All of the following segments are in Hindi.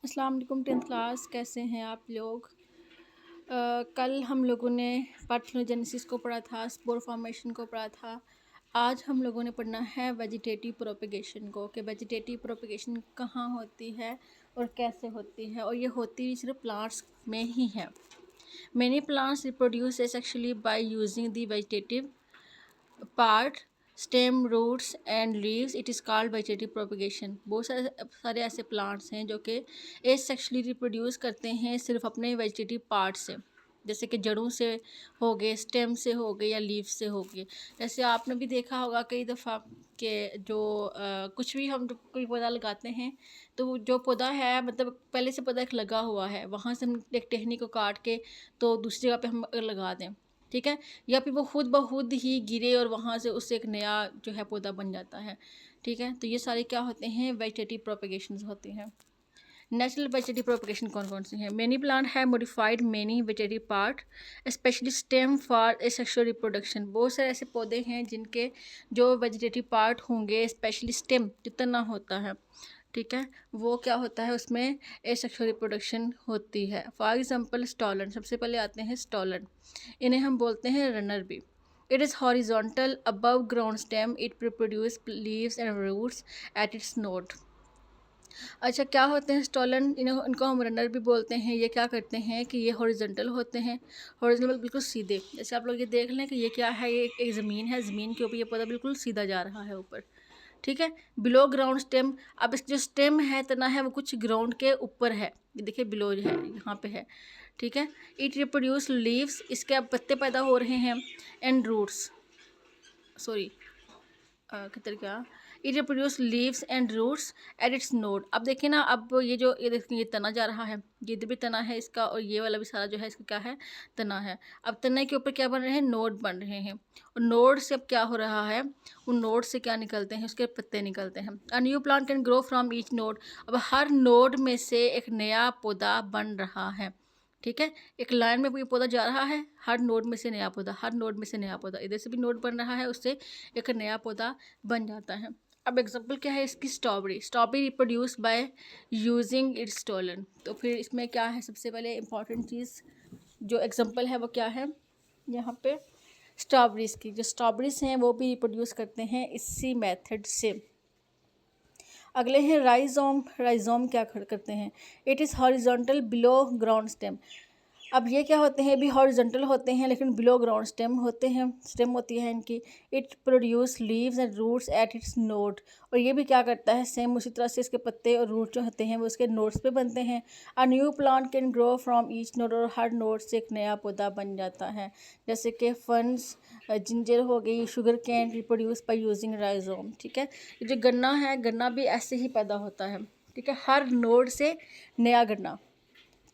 अस्सलाम वालेकुम 10th क्लास, कैसे हैं आप लोग। कल हम लोगों ने पार्थिनोजेनेसिस को पढ़ा था, स्पोर फॉर्मेशन को पढ़ा था। आज हम लोगों ने पढ़ना है वेजिटेटिव प्रोपेगेशन को, कि वेजिटेटिव प्रोपेगेशन कहाँ होती है और कैसे होती है, और ये होती भी सिर्फ प्लांट्स में ही है। Many plants reproduce sexually by using the vegetative part, stem, roots and leaves. It is called vegetative propagation. बहुत सारे ऐसे प्लांट्स हैं जो कि एसेक्सुअली रिप्रोड्यूस करते हैं सिर्फ अपने वेजिटेटिव पार्ट से, जैसे कि जड़ों से हो गए, स्टेम से हो गए या लीव से हो गए। जैसे आपने भी देखा होगा कई दफ़ा कि जो कुछ भी हम कोई पौधा लगाते हैं तो जो पौधा है मतलब पहले से पौधा एक लगा हुआ है, वहाँ से हम एक टहनी को काट के तो दूसरी जगह पे हम लगा दें, ठीक है, या फिर वो खुद ब खुद ही गिरे और वहाँ से उससे एक नया जो है पौधा बन जाता है, ठीक है। तो ये सारे क्या होते हैं, वेजिटेटिव प्रोपेगेशन होती हैं। नेचुरल वेजिटेटिव प्रोपेगेशन कौन कौन सी हैं। मेनी प्लांट है modified many vegetative part, specially stem for asexual reproduction. बहुत सारे ऐसे पौधे हैं जिनके जो वेजिटेटिव पार्ट होंगे, स्पेशली स्टेम जितना होता है, ठीक है, वो क्या होता है उसमें एसेक्सुअल रिप्रोडक्शन होती है। फॉर एग्जांपल स्टॉलन, सबसे पहले आते हैं स्टॉलन, इन्हें हम बोलते हैं रनर भी। It is horizontal above ground stem, it produce leaves and roots at its node. अच्छा, क्या होते हैं स्टॉलन, इनको हम रनर भी बोलते हैं। ये क्या करते हैं कि ये हॉरिजॉन्टल होते हैं, हॉरिजॉन्टल बिल्कुल सीधे। जैसे आप लोग ये देख लें कि ये क्या है, ये एक ज़मीन है, ज़मीन के ऊपर ये पौधा बिल्कुल सीधा जा रहा है ऊपर, ठीक है। बिलो ग्राउंड स्टेम, अब इस जो स्टेम है तना है वो कुछ ग्राउंड के ऊपर है, ये देखिए बिलो है यहाँ पे है, ठीक है। इट रिप्रोड्यूस लीव्स, इसके अब पत्ते पैदा हो रहे हैं, एंड रूट्स, सॉरी किधर क्या, it reproduce leaves and roots at its node. अब देखिए ना, अब ये देखिए ये तना जा रहा है, ये इधर भी तना है इसका, और ये वाला भी सारा जो है इसका क्या है, तना है। अब तने के ऊपर क्या बन रहे हैं, नोड बन रहे हैं, और नोड से अब क्या हो रहा है, उन नोड से क्या निकलते हैं, उसके पत्ते निकलते हैं। A new plant can grow from each node. अब हर नोड में से एक नया पौधा बन रहा है, ठीक है। एक लाइन में कोई पौधा जा रहा है, हर नोड में से नया पौधा, हर नोड में से नया पौधा, इधर से भी नोड बन रहा है, उससे एक नया पौधा बन जाता है। अब एग्जांपल क्या है इसकी, strawberry. Strawberry reproduce by using its stolon. तो फिर इसमें क्या है, सबसे पहले इंपॉर्टेंट चीज़ जो एग्जांपल है वो क्या है, यहाँ पे स्ट्रॉबेरीज की, जो स्ट्रॉबेरीज हैं वो भी रिप्रोड्यूस करते हैं इसी मेथड से। अगले हैं राइजोम। राइजोम क्या करते हैं, it is horizontal below ground stem. अब ये क्या होते हैं, भी हॉरिजॉन्टल होते हैं लेकिन बिलो ग्राउंड स्टेम होते हैं, स्टेम होती है इनकी। It produce leaves and roots at its node. और ये भी क्या करता है, सेम उसी तरह से इसके पत्ते और रूट जो होते हैं वो उसके नोड्स पे बनते हैं। A new plant can grow from each node, और हर नोड से एक नया पौधा बन जाता है। जैसे कि फन्स, जिंजर हो गई, sugar cane reproduce by using rhizome, ठीक है। ये जो गन्ना है, गन्ना भी ऐसे ही पैदा होता है, ठीक है, हर नोड से नया गन्ना,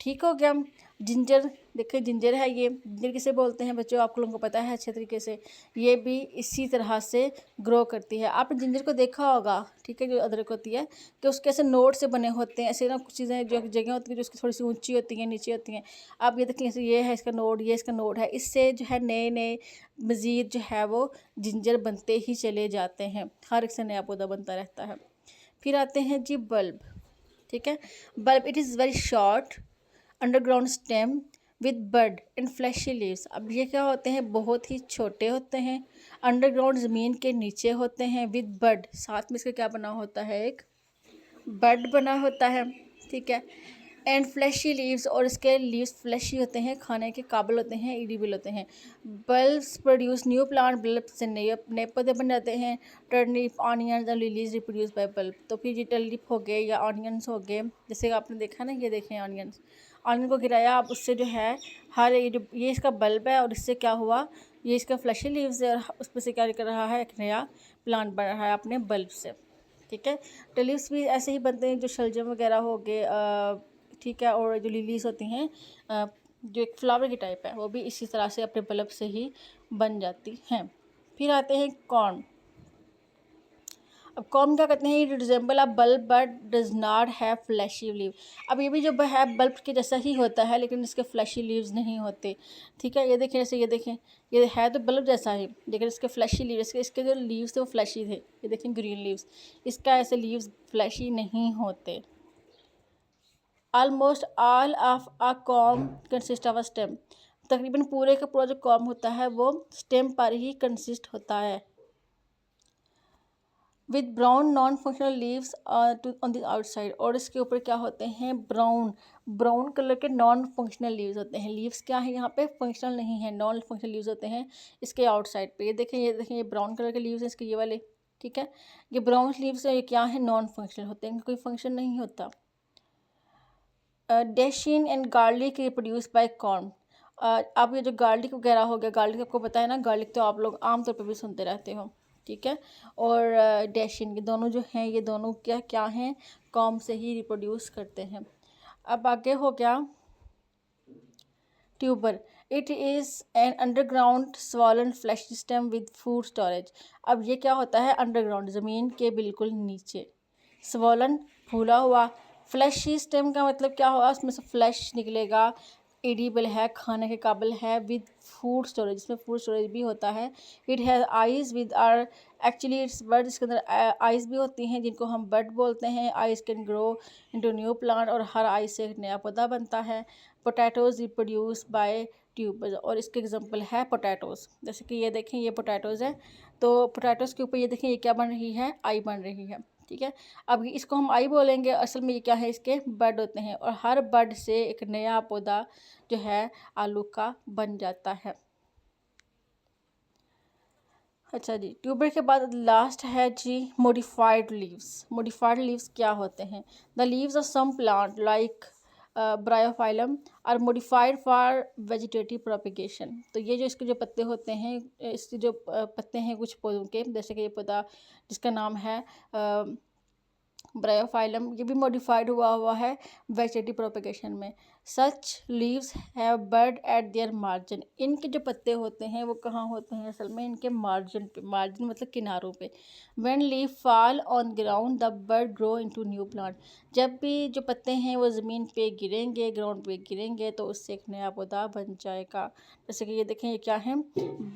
ठीक हो गया। जिंजर, देखिए जिंजर है, ये जिंजर किसे बोलते हैं बच्चों, आप लोगों को पता है अच्छे तरीके से। ये भी इसी तरह से ग्रो करती है। आपने जिंजर को देखा होगा, ठीक है, जो अदरक होती है कि उसके ऐसे नोड से बने होते हैं, ऐसे ना कुछ चीज़ें जो जगह होती है जो उसकी थोड़ी सी ऊंची होती हैं, नीचे होती हैं। आप ये देखिए, जैसे ये है इसका नोड, ये इसका नोड है, इससे जो है नए नए मज़ीद जो है वो जिंजर बनते ही चले जाते हैं, हर एक से नया पौधा बनता रहता है। फिर आते हैं जी बल्ब, ठीक है। Bulb, it is very short underground stem with bud and fleshy leaves. अब ये क्या होते हैं, बहुत ही छोटे होते हैं, अंडरग्राउंड ज़मीन के नीचे होते हैं, विद बड, साथ में इसका क्या बना होता है, एक बड बना होता है, ठीक है। एंड फ्लैशी लीव्स, और इसके लीव्स फ्लैशी होते हैं, खाने के काबिल होते हैं, एडिबल होते हैं। Bulbs produce new plant, bulb से नए नए पौधे बन जाते हैं। Turnip, onions and lilies reproduce by bulb. तो फिर ये टर्निप हो गए या ऑनियंस हो गए, जैसे आपने देखा ना, ये देखें ऑनियंस, ऑनियन को गिराया, अब उससे जो है हर ये इसका बल्ब है, और इससे क्या हुआ, ये इसका फ्लैशी लीव्स है, और उसमें से क्या कर रहा है, एक नया प्लांट बन रहा है अपने बल्ब से, ठीक है। टलिप्स भी ऐसे ही बनते हैं, जो शलजम वगैरह हो गए, ठीक है, और जो लिलीज होती हैं, जो एक फ्लावर की टाइप है, वो भी इसी तरह से अपने बल्ब से ही बन जाती हैं। फिर आते हैं कॉर्न। अब कॉर्न क्या करते हैं, it resemble a bulb but does not have fleshy leaf. अब ये भी जो है बल्ब के जैसा ही होता है, लेकिन इसके फ्लैशी लीव्स नहीं होते, ठीक है। ये देखें, जैसे ये देखें, ये है तो बल्ब जैसा ही, लेकिन इसके फ्लैशी लीव, इसके जो लीव्स थे वो फ्लैशी थे, ये देखें ग्रीन लीव्स, इसका ऐसे लीव्स फ्लैशी नहीं होते। Almost all of a com consist of a stem. तकरीबन पूरे का पूरा जो कॉम होता है वो स्टेम पर ही कंसिस्ट होता है। With brown non functional leaves on the outside, और इसके ऊपर क्या होते हैं, ब्राउन ब्राउन कलर के नॉन फंक्शनल लीव्स होते हैं। लीव्स क्या है यहाँ पे, फंक्शनल नहीं है, नॉन फंक्शनल लीव्स होते हैं इसके आउटसाइड पे। ये देखें, ये ब्राउन कलर के लीव्स हैं इसके, ये वाले, ठीक है। ये ब्राउन लीव्स है, ये क्या है, नॉन फंक्शनल होते हैं, कोई फंक्शन नहीं होता। Dasheen and garlic reproduce by corn. अब ये जो गार्लिक वगैरह हो गया, गार्लिक आपको पता है ना, गार्लिक तो आप लोग आमतौर पर भी सुनते रहते हो, ठीक है। और डेशिन, ये दोनों जो हैं, ये दोनों क्या क्या हैं, कॉम से ही रिप्रोड्यूस करते हैं। अब आगे हो गया tuber. It is an underground swollen flash system with food storage. अब ये क्या होता है, अंडरग्राउंड, ज़मीन के बिल्कुल नीचे, स्वॉलन फूला हुआ, फ्लैशी स्टेम का मतलब क्या होगा, उसमें से फ्लैश निकलेगा, एडिबल है, खाने के काबिल है, विद फूड स्टोरेज, इसमें फूड स्टोरेज भी होता है। It has eyes with are, actually it's bud, इसके अंदर आइज़ भी होती हैं जिनको हम बर्ड बोलते हैं। Eyes can grow into new plant, और हर आइज़ से एक नया पौधा बनता है। पोटैटोज़ रिप्रोड्यूस बाय ट्यूबर्स, और इसके एग्जांपल है पोटैटोज़। जैसे कि ये देखें, ये पोटैटोज़ है, तो पोटैटोज़ के ऊपर ये देखें, ये क्या बन रही है, आई बन रही है, ठीक है। अब इसको हम आई बोलेंगे, असल में ये क्या है, इसके बड होते हैं, और हर बड से एक नया पौधा जो है आलू का बन जाता है। अच्छा जी, ट्यूबर के बाद लास्ट है जी मॉडिफाइड लीव्स। मॉडिफाइड लीव्स क्या होते हैं, the leaves of some plant like bryophyllum are modified for vegetative propagation. तो ये जो इसके जो पत्ते होते हैं, इसके जो पत्ते हैं कुछ पौधों के, जैसे कि ये पौधा जिसका नाम है ब्रायोफाइलम, ये भी मॉडिफाइड हुआ है वेजिटेटिव प्रोपेगेशन में। Such leaves have bud at their margin. इनके जो पत्ते होते हैं वो कहाँ होते हैं, असल में इनके मार्जिन पे, मार्जिन मतलब किनारों पे। When leave fall on ground the bird grow into new plant. जब भी जो पत्ते हैं वो ज़मीन पे गिरेंगे, ग्राउंड पे गिरेंगे, तो उससे एक नया पौधा बन जाएगा। जैसे कि ये देखें, ये क्या है,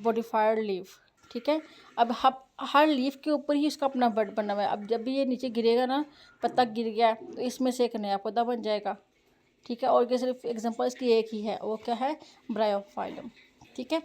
मॉडिफाइड लीव, ठीक है। अब हर लीफ के ऊपर ही उसका अपना बड बना हुआ है। अब जब भी ये नीचे गिरेगा ना, पत्ता गिर गया, तो इसमें से एक नया पौधा बन जाएगा, ठीक है। और ये सिर्फ एग्जांपल इसकी एक ही है, वो क्या है, ब्रायोफाइलम, ठीक है।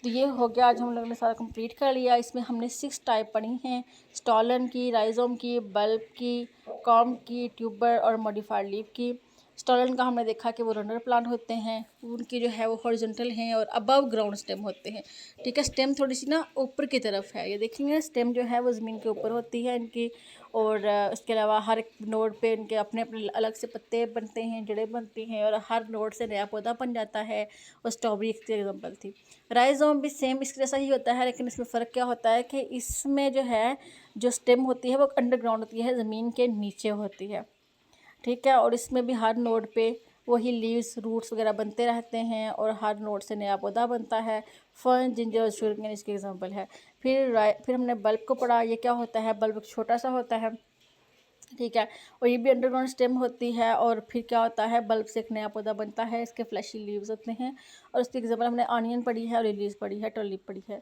तो ये हो गया, आज हम लोगों ने सारा कंप्लीट कर लिया। इसमें हमने 6 टाइप पढ़ी हैं, स्टॉलन की, राइजोम की, बल्ब की, कॉम की, ट्यूबर और मॉडिफाइड लीफ की। स्टॉलन का हमने देखा कि वो रनर प्लांट होते हैं, उनकी जो है वो हॉरिजॉन्टल हैं और अबव ग्राउंड स्टेम होते हैं, ठीक है। स्टेम थोड़ी सी ना ऊपर की तरफ है, ये देखेंगे, स्टेम जो है वो ज़मीन के ऊपर होती है इनकी। और इसके अलावा हर एक नोड पे इनके अपने अपने अलग से पत्ते बनते हैं, जड़ें बनती हैं, और हर नोड से नया पौधा बन जाता है। और स्ट्रॉबेरी एक एग्जाम्पल थी। राइजोम भी सेम इसके जैसा ही होता है, लेकिन इसमें फ़र्क क्या होता है कि इसमें जो है, जो स्टेम होती है वो अंडरग्राउंड होती है, ज़मीन के नीचे होती है, ठीक है। और इसमें भी हर नोड पे वही लीव्स, रूट्स वगैरह बनते रहते हैं, और हर नोड से नया पौधा बनता है। फर्न, जिंजर और शुगरकेन इसके एग्जांपल है। फिर हमने बल्ब को पढ़ा, ये क्या होता है, बल्ब छोटा सा होता है, ठीक है। और ये भी अंडरग्राउंड स्टेम होती है। और फिर क्या होता है, बल्ब से एक नया पौधा बनता है, इसके फ्लैशी लीव्स होते हैं। और उसके एग्जाम्पल हमने ऑनियन पढ़ी है, और लिलीज पढ़ी है, टुलिप पढ़ी है।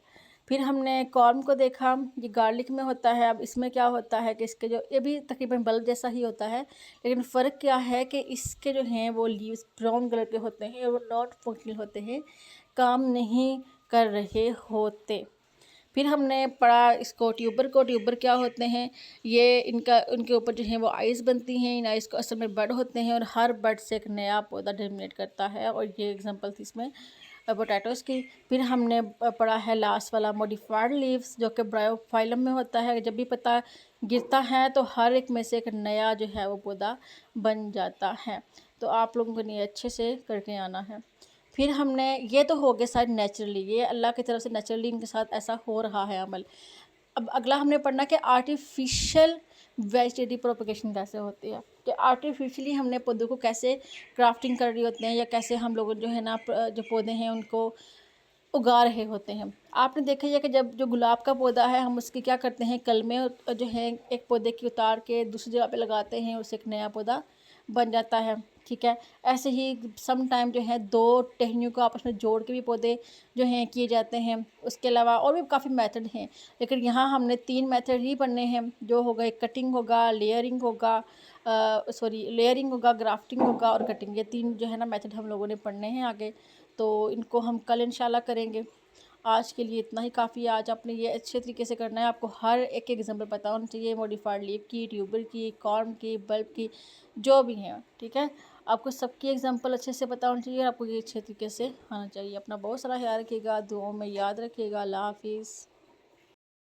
फिर हमने कॉर्न को देखा, ये गार्लिक में होता है। अब इसमें क्या होता है कि इसके जो, ये भी तकरीबन बल्ब जैसा ही होता है, लेकिन फ़र्क क्या है कि इसके जो हैं वो लीव्स ब्राउन कलर के होते हैं, और वो नॉट फंक्शनल होते हैं, काम नहीं कर रहे होते। फिर हमने पढ़ा इसको, ट्यूबर को। ट्यूबर क्या होते हैं, ये उनके ऊपर जो है वो आइज़ बनती हैं, इन आइज़ को असल में बड होते हैं, और हर बड से एक नया पौधा जर्मिनेट करता है। और ये एग्जांपल थी इसमें पोटैटोज़ की। फिर हमने पढ़ा है लास्ट वाला, मॉडिफाइड लीव्स, जो कि ब्रायोफाइलम में होता है। जब भी पत्ता गिरता है तो हर एक में से एक नया जो है वो पौधा बन जाता है। तो आप लोगों को ये अच्छे से करके आना है। फिर हमने, ये तो हो गया सारे नेचुरली, ये अल्लाह की तरफ से नेचुरली इनके साथ ऐसा हो रहा है अमल। अब अगला हमने पढ़ना कि आर्टिफिशियल वेजिटेटिव प्रोपगेशन कैसे होती है, कि आर्टिफिशियली हमने पौधों को कैसे क्राफ्टिंग कर रही होते हैं, या कैसे हम लोग जो है ना जो पौधे हैं उनको उगा रहे होते हैं। आपने देखा है कि जब जो गुलाब का पौधा है, हम उसकी क्या करते हैं, कलमें जो है एक पौधे की उतार के दूसरी जगह पे लगाते हैं, उससे एक नया पौधा बन जाता है, ठीक है। ऐसे ही सम टाइम जो है 2 टहनियों को आपस में जोड़ के भी पौधे जो हैं किए जाते हैं। उसके अलावा और भी काफ़ी मेथड हैं, लेकिन यहाँ हमने 3 मेथड ही पढ़ने हैं, जो होगा एक कटिंग होगा, लेयरिंग होगा, सॉरी लेयरिंग होगा, ग्राफ्टिंग होगा और कटिंग, ये 3 जो है ना मेथड हम लोगों ने पढ़ने हैं आगे, तो इनको हम कल इंशाल्लाह करेंगे। आज के लिए इतना ही काफ़ी है। आज आपने ये अच्छे तरीके से करना है, आपको हर एक एग्जांपल पता होना चाहिए, मॉडिफाइड लीफ की, ट्यूबर की, कॉर्म की, बल्ब की, जो भी हैं, ठीक है। आपको सबकी एग्जांपल अच्छे से पता होना चाहिए, आपको ये अच्छे तरीके से आना चाहिए। अपना बहुत सारा ख्याल रखिएगा, दुआओं में याद रखिएगा। अल्लाह हाफिज़।